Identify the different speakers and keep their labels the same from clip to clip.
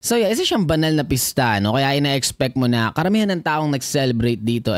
Speaker 1: So yeah, isa siyang banal na pista, no? Kaya ina-expect mo na karamihan ng taong nag-celebrate dito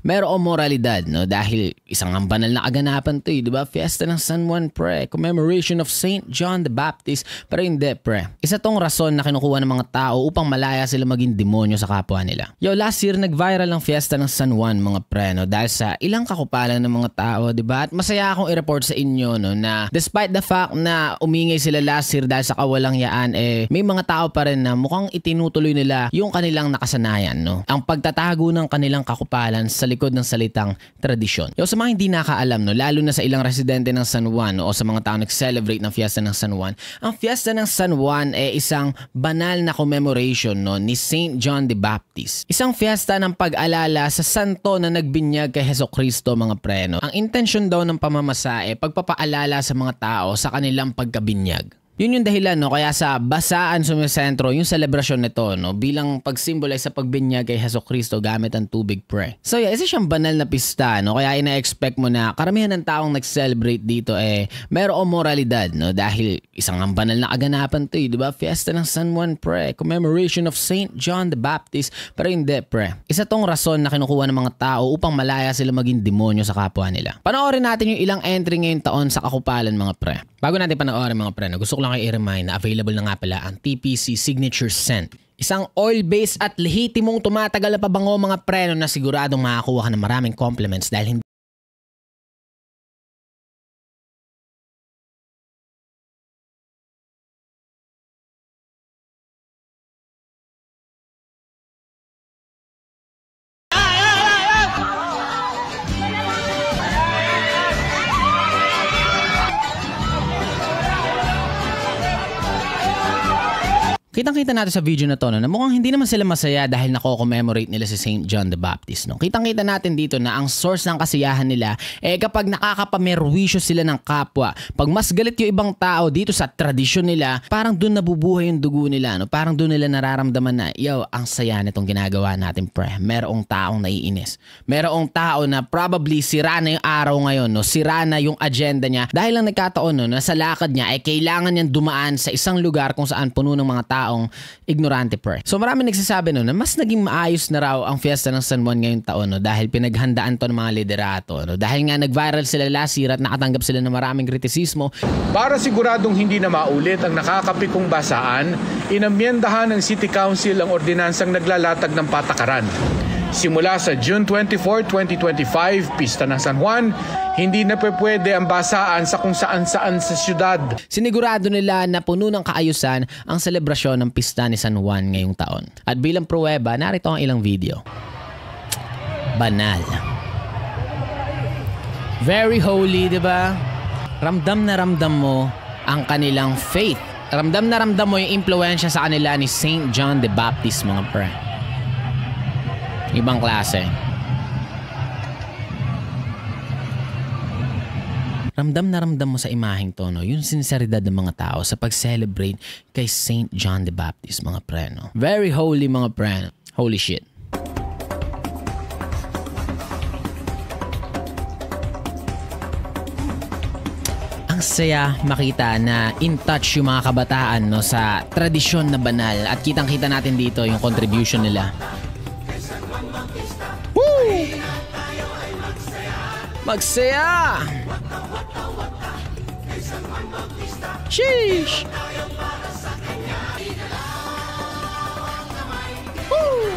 Speaker 1: mayroong moralidad, no? Dahil isang ang banal na kaganapan to, di ba? Fiesta ng San Juan, pre. Commemoration of Saint John the Baptist. Pero hindi, pre. Isa tong rason na kinukuha ng mga tao upang malaya sila maging demonyo sa kapwa nila. Yo, last year nag-viral ang Fiesta ng San Juan, mga pre, no? Dahil sa ilang kakupalan ng mga tao, di ba? At masaya akong i-report sa inyo, no? Na despite the fact na umingay sila last year dahil sa kawalangyaan, may mga tao pa rin na mukhang itinutuloy nila yung kanilang nakasanayan, no? Ang pagtatago ng kanilang kakupalan sa likod ng salitang tradisyon. Yo, sa mga hindi nakaalam, no, lalo na sa ilang residente ng San Juan, no, o sa mga tao nag-celebrate ng Fiesta ng San Juan, ang Fiesta ng San Juan isang banal na commemoration, no, ni Saint John the Baptist. Isang fiesta ng pag-alala sa santo na nagbinyag kay Hesukristo, mga pre, no? Ang intensyon daw ng pamamasa pagpapaalala sa mga tao sa kanilang pagkabinyag. Yun yung dahilan, no, kaya sa basaan sumisentro yung selebrasyon nito, no, bilang pag-symbolize sa pagbinyag kay Hesukristo gamit ang tubig, pre. So yeah, isa siyang banal na pista, no, kaya ina-expect mo na karamihan ng taong nag-celebrate dito mayroong moralidad, no, dahil isang ang banal na kaganapan to, di ba? Fiesta ng San Juan, pre. Commemoration of Saint John the Baptist. Pero hindi, pre. Isa tong rason na kinukuha ng mga tao upang malaya sila maging demonyo sa kapwa nila. Panoorin natin yung ilang entry ngayong taon sa kakupalan, mga pre. Bago natin panoorin, mga pre, no, gusto ko lang kayo i-remind na available na nga pala ang TPC Signature Scent. Isang oil-based at lehitimong tumatagal na pabango, mga pre, no, na siguradong makakuha ka ng maraming compliments dahil hindi kitang-kita natin sa video na to, no, na mukhang hindi naman sila masaya dahil nako-commemorate nila si Saint John the Baptist, no. Kitang-kita natin dito na ang source ng kasiyahan nila kapag nakakapamerwisyo sila ng kapwa. Pag mas galit yung ibang tao dito sa tradisyon nila, parang doon nabubuhay yung dugo nila, no. Parang doon nila nararamdaman na, yo, ang saya nitong ginagawa natin, pre. Merong taong naiinis. Merong tao na probably sira na yung araw ngayon, no. Sira na yung agenda niya dahil lang nagkataon, no, na sa lakad niya kailangan niyang dumaan sa isang lugar kung saan puno ng mga taong ignorante, pre. So marami nagsasabi, no, na mas naging maayos na raw ang Fiesta ng San Juan ngayong taon, no, dahil pinaghandaan to ng mga liderato, no, dahil nga nag-viral sila last year at nakatanggap sila ng maraming kritisismo.
Speaker 2: Para siguradong hindi na maulit ang nakakapikong basaan, inamyendahan ng City Council ang ordinansang naglalatag ng patakaran. Simula sa June 24, 2025, Pista ng San Juan, hindi na pwede ang basaan sa kung saan-saan sa syudad.
Speaker 1: Sinigurado nila na puno ng kaayusan ang selebrasyon ng Pista ni San Juan ngayong taon. At bilang pruweba, narito ang ilang video. Banal. Very holy, di ba? Ramdam na ramdam mo ang kanilang faith. Ramdam na ramdam mo yung impluensya sa kanila ni Saint John the Baptist, mga pre. Ibang klase. Ramdam na ramdam mo sa imaheng to, no, yung sinseridad ng mga tao sa pag-celebrate kay Saint John the Baptist, mga pre, no. Very holy, mga pre. Holy shit. Ang saya makita na in touch yung mga kabataan, no, sa tradisyon na banal at kitang-kita natin dito yung contribution nila. Magsaya! Sheesh! Woo!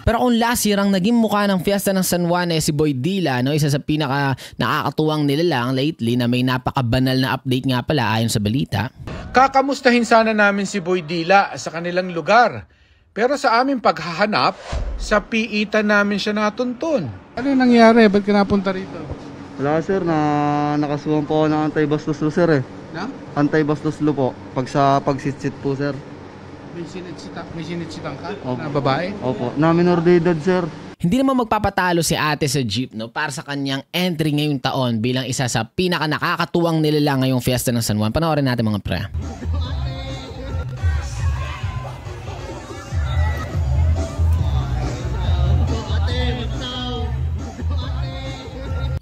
Speaker 1: Pero kung last year ang naging mukha ng Fiesta ng San Juan si Boy Dila, no, isa sa pinaka nakakatuwang nilalang lately na may napakabanal na update nga pala ayon sa balita.
Speaker 2: Kakamustahin sana namin si Boy Dila sa kanilang lugar. Pero sa aming paghahanap, sa piitan namin siya natuntun.
Speaker 3: Ano yung nangyari? Ba't ka napunta rito?
Speaker 4: Wala sir, nakasuhan po ako ng anti-bastos lo sir eh.
Speaker 3: Na?
Speaker 4: Anti-bastos lo po. Pagsit-sit po sir.
Speaker 3: May sinitsitang ka?
Speaker 4: Opo.
Speaker 3: Na babae?
Speaker 4: Opo, na minor de edad sir.
Speaker 1: Hindi naman magpapatalo si ate sa jeep, no, para sa kanyang entry ngayong taon bilang isa sa pinaka nakakatuwang nilalang ngayong Fiesta ng San Juan. Panoorin natin, mga pre.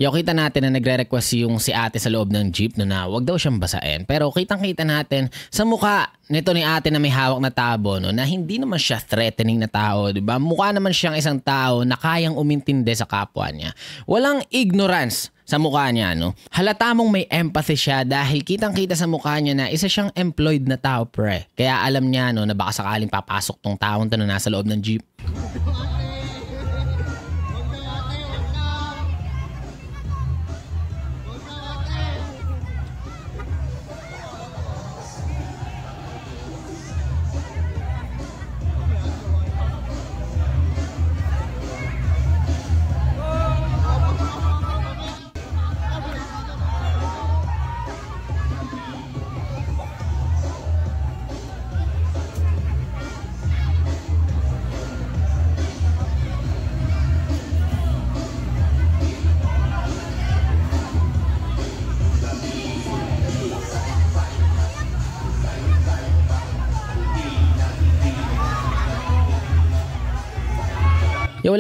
Speaker 1: Yo, kita natin na nagre-request yung si ate sa loob ng jeep no, na wag daw siyang basain. Pero kitang-kita natin sa mukha nito ni ate na may hawak na tabo no, na hindi naman siya threatening na tao, di ba? Mukha naman siyang isang tao na kayang umintindi sa kapwa niya. Walang ignorance sa mukha niya, no? Halata mong may empathy siya dahil kitang-kita sa mukha niya na isa siyang employed na tao, pre. Kaya alam niya, no, na baka sakaling papasok tong taong to na nasa loob ng jeep.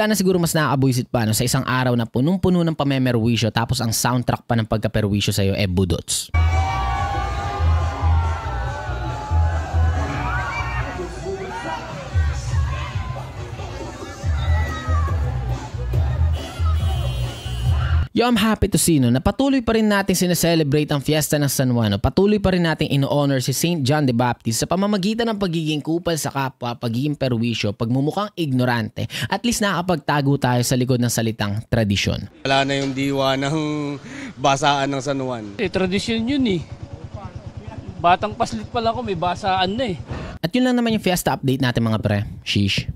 Speaker 1: Wala na siguro mas nakakabuisit pa no, sa isang araw na punong-puno ng pamemerwisyo tapos ang soundtrack pa ng pagkaperwisyo sa'yo budots. Yo, I'm happy to see no, na patuloy pa rin natin sineselebrate ang fiesta ng San Juan. No? Patuloy pa rin natin in-honor si St. John the Baptist sa pamamagitan ng pagiging kupal sa kapwa, pagiging perwisyo, pagmumukhang ignorante. At least nakakapagtago tayo sa likod ng salitang tradisyon.
Speaker 5: Wala na yung diwa ng basaan ng San Juan.
Speaker 6: Tradisyon yun eh. Batang paslit pa lang ako, may basaan na eh.
Speaker 1: At yun lang naman yung fiesta update natin mga pre. Sheesh.